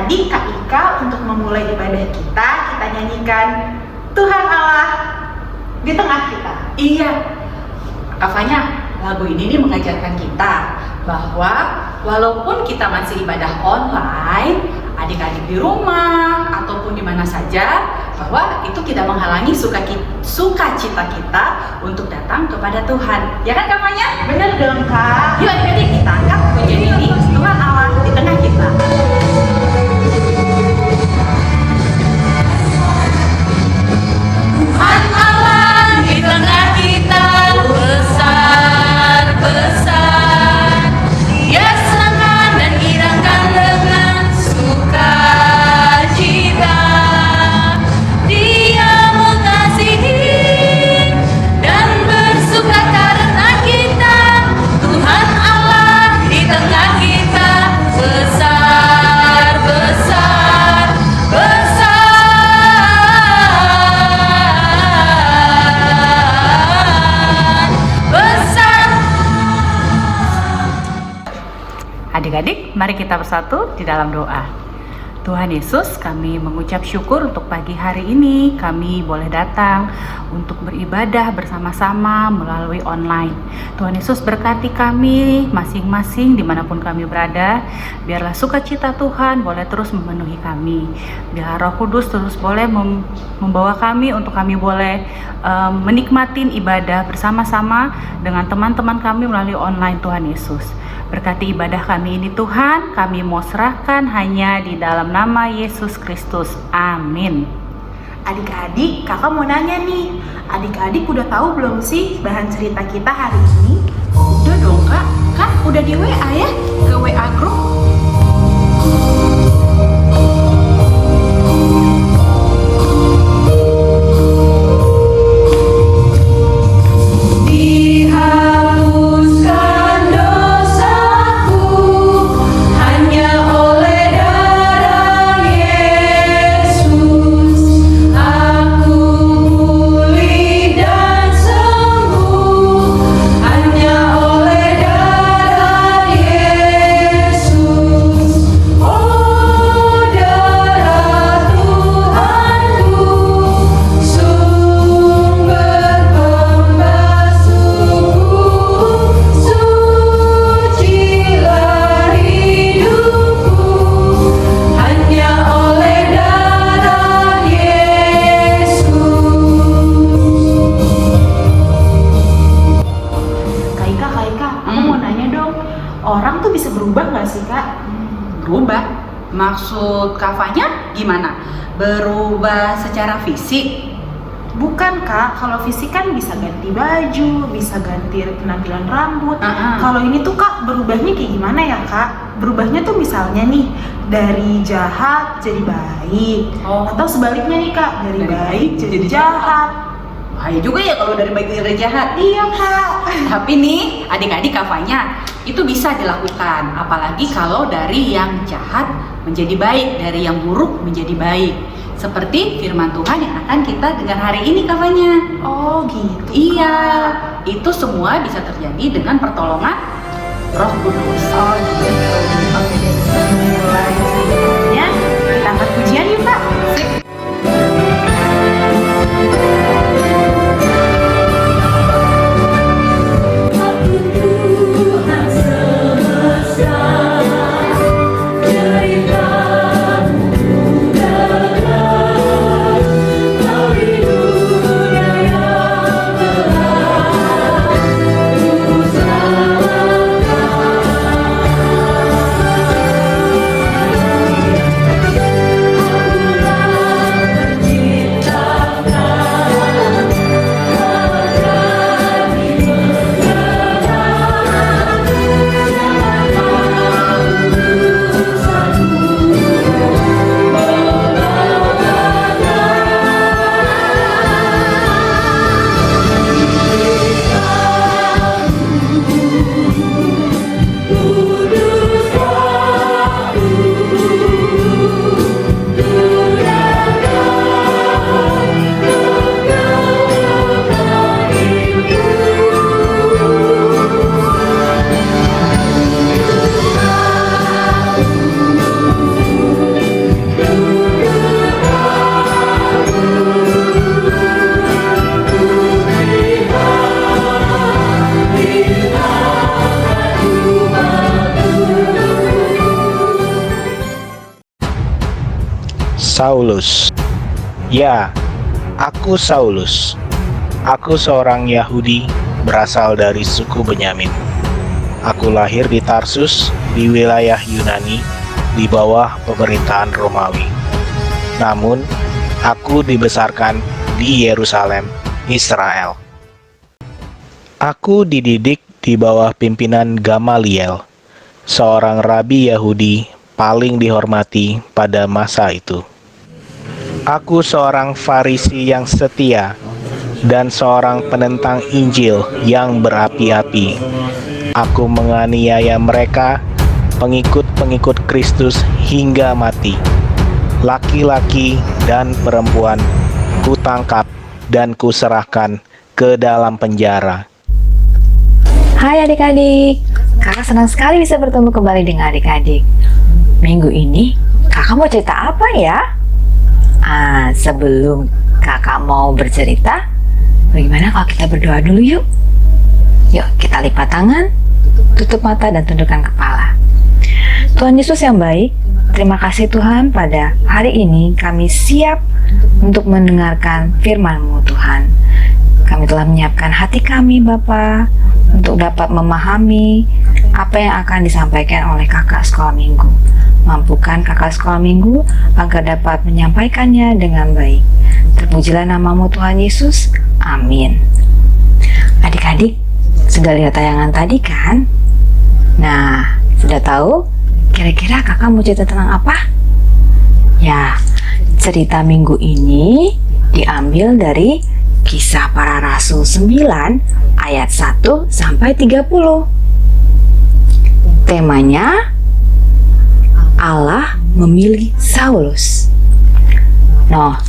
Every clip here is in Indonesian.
adik-adik Kak Ika untuk memulai ibadah kita nyanyikan Tuhan Allah di tengah kita. Iya, Kak Fanya, lagu ini nih mengajarkan kita bahwa walaupun kita masih ibadah online, adik-adik di rumah ataupun di mana saja, bahwa itu tidak menghalangi sukacita kita untuk datang kepada Tuhan. Ya kan Kak Fanya? Bener dong Kak. Yuk adik-adik kita angkat pujian ini, Tuhan Allah di tengah kita. Tuhan Allah di tengah kita, besar, besar. Dia senang dan irangkan dengan sukacita. Dia mengasihi dan bersuka karena kita. Tuhan Allah di tengah kita, besar, besar, besar. Adik-adik, mari kita bersatu di dalam doa. Tuhan Yesus, kami mengucap syukur untuk pagi hari ini kami boleh datang untuk beribadah bersama-sama melalui online. Tuhan Yesus berkati kami masing-masing dimanapun kami berada. Biarlah sukacita Tuhan boleh terus memenuhi kami. Biar Roh Kudus terus boleh membawa kami untuk kami boleh menikmati ibadah bersama-sama dengan teman-teman kami melalui online. Tuhan Yesus berkati ibadah kami ini Tuhan, kami mau serahkan hanya di dalam nama Yesus Kristus. Amin. Adik-adik, kakak mau nanya nih. Adik-adik udah tahu belum sih bahan cerita kita hari ini? Udah dong Kak, kan udah di WA ya, ke WA grup. Orang tuh bisa berubah nggak sih Kak? Berubah? Maksud Kak Fanya gimana? Berubah secara fisik? Bukan Kak, kalau fisik kan bisa ganti baju, bisa ganti penampilan rambut. Kalau ini tuh Kak, berubahnya kayak gimana ya Kak? Berubahnya tuh misalnya nih, dari jahat jadi baik. Atau sebaliknya nih Kak, dari baik jadi jahat. Bahaya juga ya kalau dari baik jadi jahat. Iya Kak. Tapi nih adik-adik Kak Fanya, itu bisa dilakukan. Apalagi kalau dari yang jahat menjadi baik, dari yang buruk menjadi baik. Seperti firman Tuhan yang akan kita dengar hari ini Kak Fanya. Oh gitu. Iya, itu semua bisa terjadi dengan pertolongan Roh Kudus. Oh gitu. Oke deh, mulai ceritanya. Kita angkat pujian yuk Kak. Sip. Saulus. Ya, aku Saulus. Aku seorang Yahudi berasal dari suku Benyamin. Aku lahir di Tarsus, di wilayah Yunani, di bawah pemerintahan Romawi. Namun, aku dibesarkan di Yerusalem, Israel. Aku dididik di bawah pimpinan Gamaliel, seorang rabi Yahudi paling dihormati pada masa itu. Aku seorang Farisi yang setia dan seorang penentang Injil yang berapi-api. Aku menganiaya mereka, pengikut-pengikut Kristus hingga mati. Laki-laki dan perempuan kutangkap dan kuserahkan ke dalam penjara. Hai adik-adik, kakak senang sekali bisa bertemu kembali dengan adik-adik. Minggu ini kakak mau cerita apa ya? Sebelum kakak mau bercerita, bagaimana kalau kita berdoa dulu yuk? Yuk kita lipat tangan, tutup mata dan tundukkan kepala. Tuhan Yesus yang baik, terima kasih Tuhan pada hari ini kami siap untuk mendengarkan firman-Mu Tuhan. Kami telah menyiapkan hati kami Bapa untuk dapat memahami apa yang akan disampaikan oleh kakak sekolah minggu. Mampukan kakak sekolah minggu agar dapat menyampaikannya dengan baik. Terpujilah nama-Mu Tuhan Yesus. Amin. Adik-adik, sudah lihat tayangan tadi kan? Nah, sudah tahu kira-kira kakak mau cerita tentang apa? Ya, cerita minggu ini diambil dari Kisah Para Rasul 9 ayat 1 sampai 30. Temanya Allah memilih Saulus. Nah,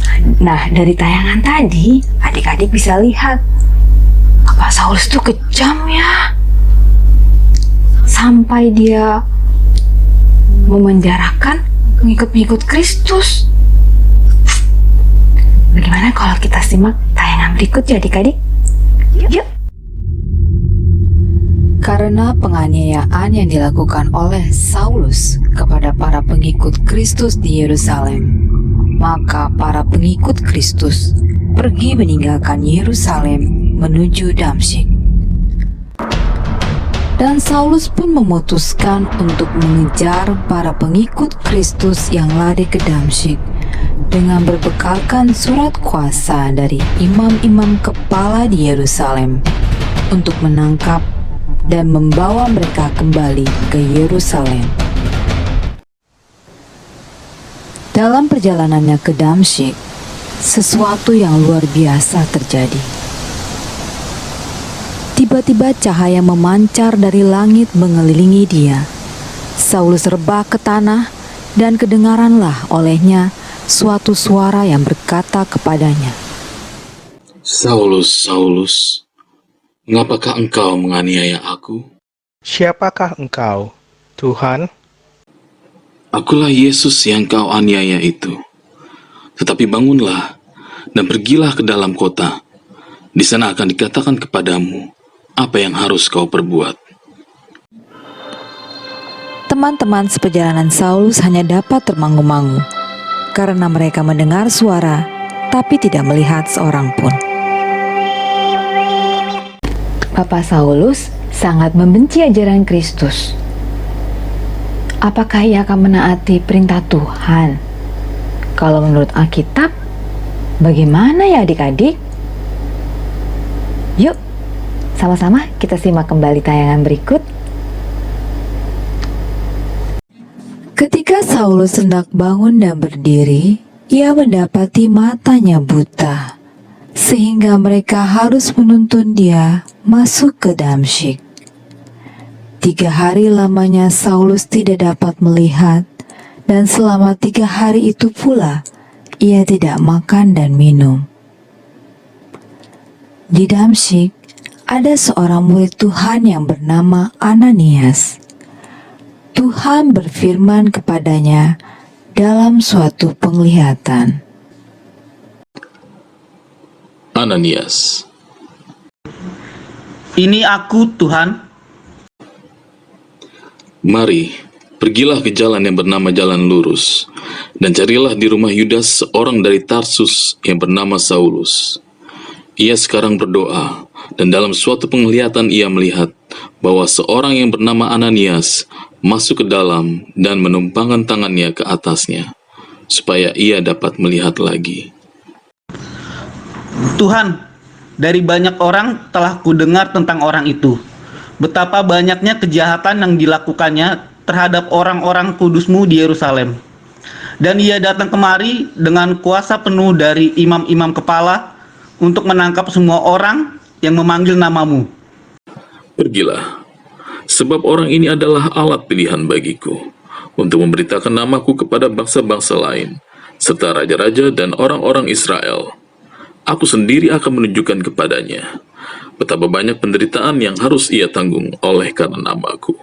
dari tayangan tadi adik-adik bisa lihat Bapak Saulus itu kejam ya. Sampai dia memenjarakan pengikut-pengikut Kristus. Bagaimana kalau kita simak tayangan berikut ya adik-adik? Yuk. Karena penganiayaan yang dilakukan oleh Saulus kepada para pengikut Kristus di Yerusalem, maka para pengikut Kristus pergi meninggalkan Yerusalem menuju Damsyik. Dan Saulus pun memutuskan untuk mengejar para pengikut Kristus yang lari ke Damsyik dengan berbekalkan surat kuasa dari imam-imam kepala di Yerusalem untuk menangkap dan membawa mereka kembali ke Yerusalem. Dalam perjalanannya ke Damsyik, sesuatu yang luar biasa terjadi. Tiba-tiba cahaya memancar dari langit mengelilingi dia. Saulus rebah ke tanah dan kedengaranlah olehnya suatu suara yang berkata kepadanya, Saulus, Saulus, mengapakah engkau menganiaya aku? Siapakah engkau, Tuhan? Akulah Yesus yang kau aniaya itu. Tetapi bangunlah dan pergilah ke dalam kota. Di sana akan dikatakan kepadamu apa yang harus kau perbuat. Teman-teman seperjalanan Saulus hanya dapat termangu-mangu karena mereka mendengar suara tapi tidak melihat seorang pun. Bapak Saulus sangat membenci ajaran Kristus. Apakah ia akan menaati perintah Tuhan? Kalau menurut Alkitab, bagaimana ya adik-adik? Yuk, sama-sama kita simak kembali tayangan berikut. Ketika Saulus hendak bangun dan berdiri, ia mendapati matanya buta, sehingga mereka harus menuntun dia masuk ke Damsyik. 3 hari lamanya Saulus tidak dapat melihat, dan selama 3 hari itu pula ia tidak makan dan minum. Di Damsyik ada seorang murid Tuhan yang bernama Ananias. Tuhan berfirman kepadanya dalam suatu penglihatan. Ananias. Ini aku, Tuhan. Mari, Pergilah ke jalan yang bernama Jalan Lurus, dan carilah di rumah Yudas seorang dari Tarsus yang bernama Saulus. Ia sekarang berdoa, dan dalam suatu penglihatan ia melihat bahwa seorang yang bernama Ananias masuk ke dalam dan menumpangkan tangannya ke atasnya, supaya ia dapat melihat lagi. Tuhan, dari banyak orang telah kudengar tentang orang itu, betapa banyaknya kejahatan yang dilakukannya terhadap orang-orang kudus-Mu di Yerusalem. Dan ia datang kemari dengan kuasa penuh dari imam-imam kepala untuk menangkap semua orang yang memanggil nama-Mu. Pergilah, sebab orang ini adalah alat pilihan bagiku untuk memberitakan namaku kepada bangsa-bangsa lain, serta raja-raja dan orang-orang Israel. Aku sendiri akan menunjukkan kepadanya betapa banyak penderitaan yang harus ia tanggung oleh karena namaku.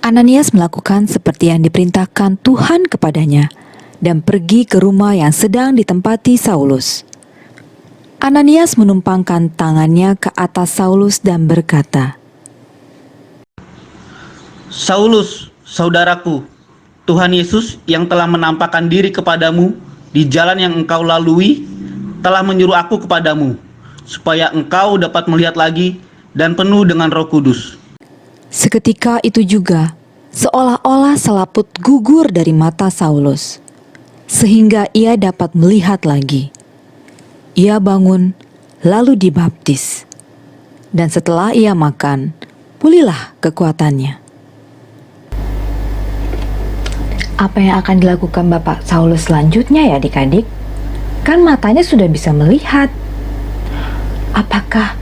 Ananias melakukan seperti yang diperintahkan Tuhan kepadanya dan pergi ke rumah yang sedang ditempati Saulus. Ananias menumpangkan tangannya ke atas Saulus dan berkata, Saulus, saudaraku, Tuhan Yesus yang telah menampakkan diri kepadamu di jalan yang engkau lalui telah menyuruh aku kepadamu, supaya engkau dapat melihat lagi dan penuh dengan Roh Kudus. Seketika itu juga, seolah-olah selaput gugur dari mata Saulus, sehingga ia dapat melihat lagi. Ia bangun, lalu dibaptis, dan setelah ia makan, pulihlah kekuatannya. Apa yang akan dilakukan Bapak Saulus selanjutnya ya adik-adik? Kan matanya sudah bisa melihat. Apakah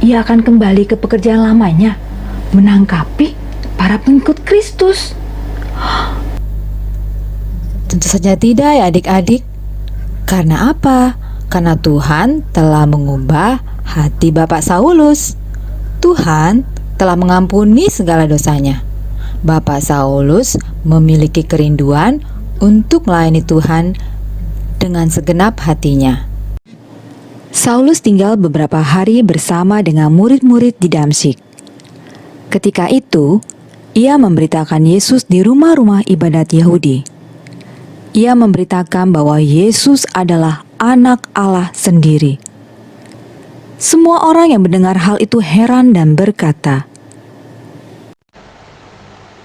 ia akan kembali ke pekerjaan lamanya, menangkapi para pengikut Kristus? Tentu saja tidak ya adik-adik. Karena apa? Karena Tuhan telah mengubah hati Bapak Saulus. Tuhan telah mengampuni segala dosanya. Bapak Saulus memiliki kerinduan untuk melayani Tuhan dengan segenap hatinya. Saulus tinggal beberapa hari bersama dengan murid-murid di Damsyik. Ketika itu, ia memberitakan Yesus di rumah-rumah ibadat Yahudi. Ia memberitakan bahwa Yesus adalah anak Allah sendiri. Semua orang yang mendengar hal itu heran dan berkata,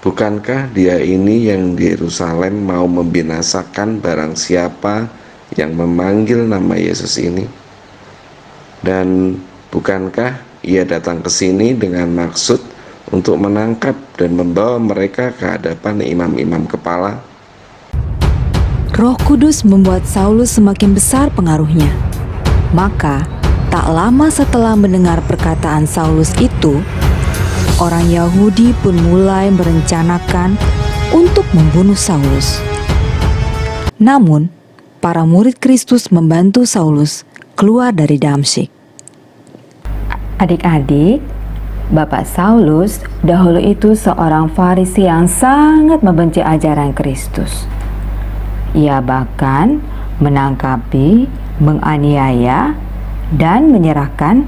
bukankah dia ini yang di Yerusalem mau membinasakan barang siapa yang memanggil nama Yesus ini? Dan bukankah ia datang ke sini dengan maksud untuk menangkap dan membawa mereka ke hadapan imam-imam kepala? Roh Kudus membuat Saulus semakin besar pengaruhnya. Maka, tak lama setelah mendengar perkataan Saulus itu, orang Yahudi pun mulai merencanakan untuk membunuh Saulus. Namun, para murid Kristus membantu Saulus keluar dari Damsyik. Adik-adik, Bapak Saulus dahulu itu seorang Farisi yang sangat membenci ajaran Kristus. Ia bahkan menangkapi, menganiaya, dan menyerahkan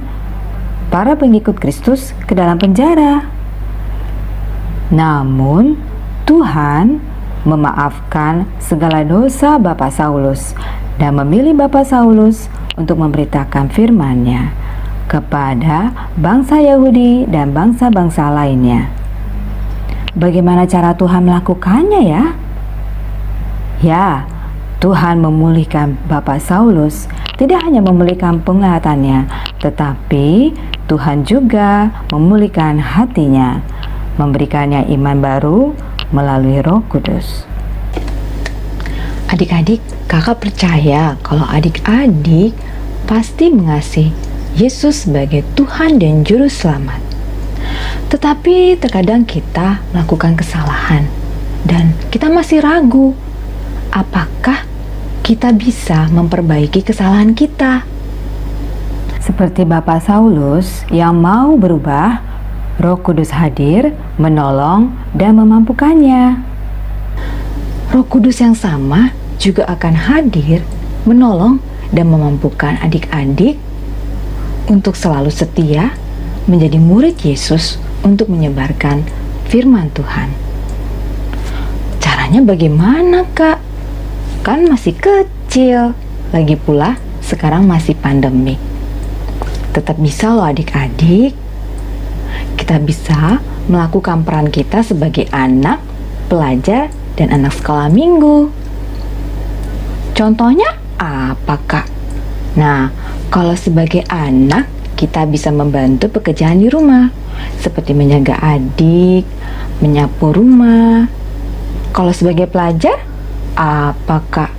para pengikut Kristus ke dalam penjara. Namun, Tuhan memaafkan segala dosa Bapak Saulus dan memilih Bapak Saulus untuk memberitakan firman-Nya kepada bangsa Yahudi dan bangsa-bangsa lainnya. Bagaimana cara Tuhan melakukannya ya? Ya, Tuhan memulihkan Bapak Saulus, tidak hanya memulihkan penglihatannya, tetapi Tuhan juga memulihkan hatinya, memberikannya iman baru melalui Roh Kudus. Adik-adik, kakak percaya kalau adik-adik pasti mengasihi Yesus sebagai Tuhan dan Juru Selamat. Tetapi terkadang kita melakukan kesalahan dan kita masih ragu apakah kita bisa memperbaiki kesalahan kita. Seperti Bapak Saulus yang mau berubah, Roh Kudus hadir, menolong dan memampukannya. Roh Kudus yang sama juga akan hadir, menolong dan memampukan adik-adik untuk selalu setia menjadi murid Yesus untuk menyebarkan firman Tuhan. Caranya bagaimana, Kak? Kan masih kecil. Lagi pula sekarang masih pandemi. Tetap bisa loh adik-adik. Kita bisa melakukan peran kita sebagai anak, pelajar, dan anak sekolah minggu. Contohnya apa, Kak? Nah, kalau sebagai anak, kita bisa membantu pekerjaan di rumah, seperti menjaga adik, menyapu rumah. Kalau sebagai pelajar, apa, Kak?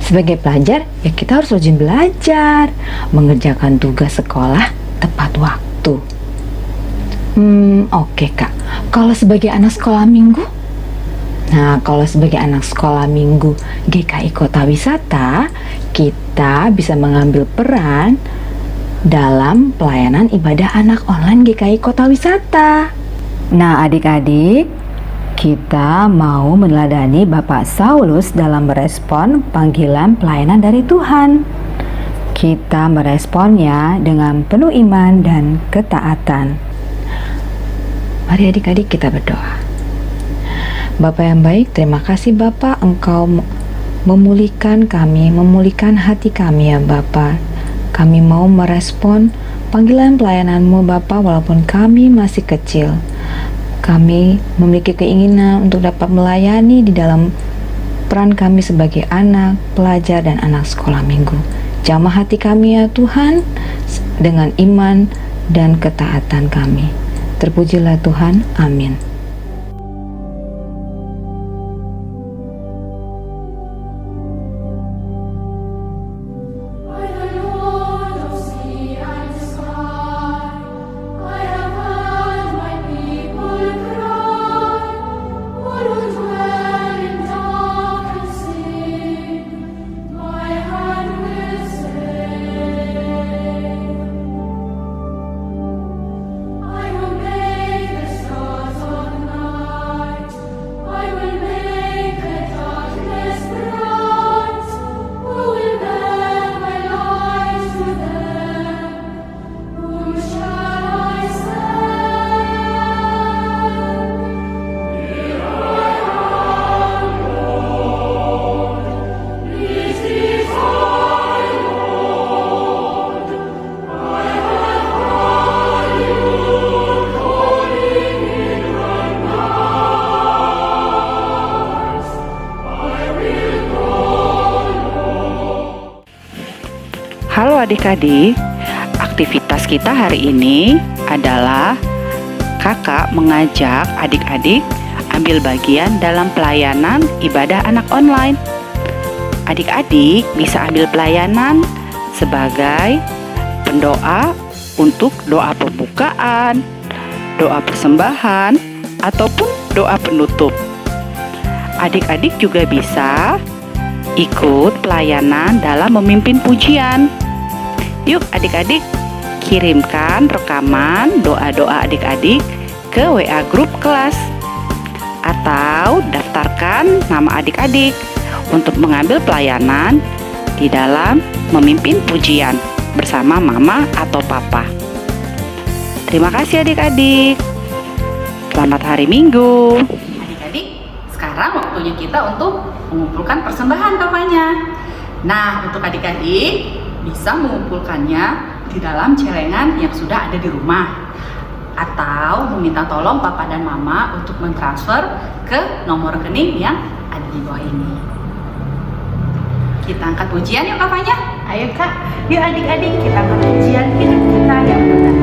Sebagai pelajar, ya kita harus rajin belajar, mengerjakan tugas sekolah tepat waktu. Oke, Kak. Kalau sebagai anak sekolah minggu? Nah, kalau sebagai anak sekolah minggu GKI Kota Wisata, kita bisa mengambil peran dalam pelayanan ibadah anak online GKI Kota Wisata. Nah, adik-adik, kita mau meneladani Bapak Saulus dalam merespon panggilan pelayanan dari Tuhan. Kita meresponnya dengan penuh iman dan ketaatan. Mari adik-adik kita berdoa. Bapa yang baik, terima kasih Bapa, Engkau memulihkan kami, memulihkan hati kami ya Bapa. Kami mau merespon panggilan pelayanan-Mu Bapa walaupun kami masih kecil. Kami memiliki keinginan untuk dapat melayani di dalam peran kami sebagai anak, pelajar, dan anak sekolah minggu. Jamah hati kami ya Tuhan dengan iman dan ketaatan kami. Terpujilah Tuhan, amin. Halo adik-adik, aktivitas kita hari ini adalah kakak mengajak adik-adik ambil bagian dalam pelayanan ibadah anak online. Adik-adik bisa ambil pelayanan sebagai pendoa untuk doa pembukaan, doa persembahan, ataupun doa penutup. Adik-adik juga bisa ikut pelayanan dalam memimpin pujian. Yuk adik-adik, kirimkan rekaman doa-doa adik-adik ke WA grup kelas, atau daftarkan nama adik-adik untuk mengambil pelayanan di dalam memimpin pujian bersama mama atau papa. Terima kasih adik-adik. Selamat hari Minggu. Adik-adik, sekarang waktunya kita untuk mengumpulkan persembahan kampanye. Nah, untuk adik-adik bisa mengumpulkannya di dalam celengan yang sudah ada di rumah, atau meminta tolong papa dan mama untuk mentransfer ke nomor rekening yang ada di bawah ini. Kita angkat pujian yuk kampanye. Ayo Kak, yuk adik-adik kita angkat pujian hidup kita yang benar.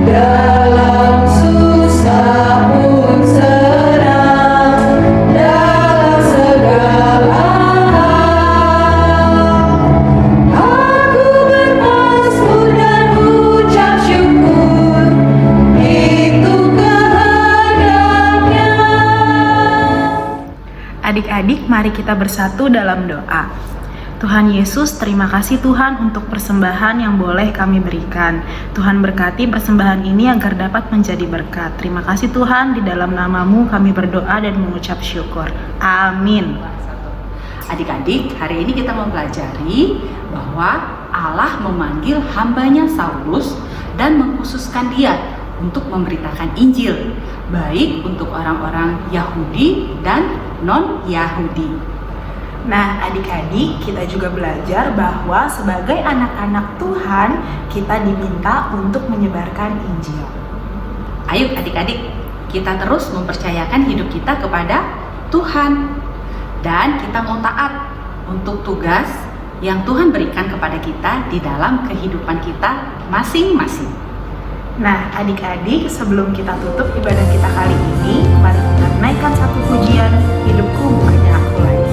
Dalam Adik-adik, mari kita bersatu dalam doa. Tuhan Yesus, terima kasih Tuhan untuk persembahan yang boleh kami berikan. Tuhan berkati persembahan ini agar dapat menjadi berkat. Terima kasih Tuhan, di dalam nama-Mu kami berdoa dan mengucap syukur. Amin. Adik-adik, hari ini kita mempelajari bahwa Allah memanggil hambanya Saulus dan mengkhususkan dia untuk memberitakan Injil, baik untuk orang-orang Yahudi dan non-Yahudi. Nah, adik-adik, kita juga belajar bahwa sebagai anak-anak Tuhan, kita diminta untuk menyebarkan Injil. Ayo adik-adik, kita terus mempercayakan hidup kita kepada Tuhan. Dan kita mau taat untuk tugas yang Tuhan berikan kepada kita di dalam kehidupan kita masing-masing. Nah, adik-adik, sebelum kita tutup ibadah kita kali ini, mari kita naikkan satu pujian, Hidupku Bukannya Aku Lagi.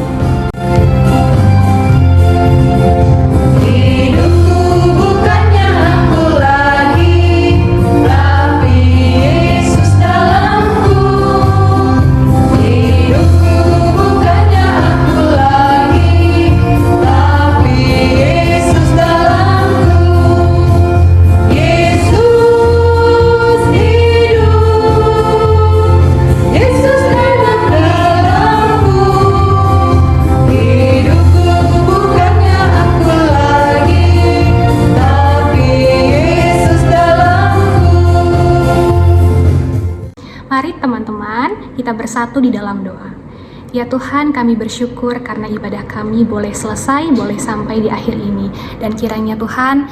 Mari teman-teman, kita bersatu di dalam doa. Ya Tuhan, kami bersyukur karena ibadah kami boleh selesai, boleh sampai di akhir ini. Dan kiranya Tuhan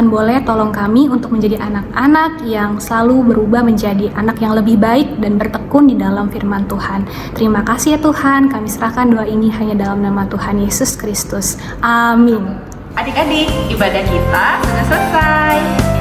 boleh tolong kami untuk menjadi anak-anak yang selalu berubah menjadi anak yang lebih baik dan bertekun di dalam firman Tuhan. Terima kasih ya Tuhan, kami serahkan doa ini hanya dalam nama Tuhan Yesus Kristus. Amin. Adik-adik, ibadah kita sudah selesai.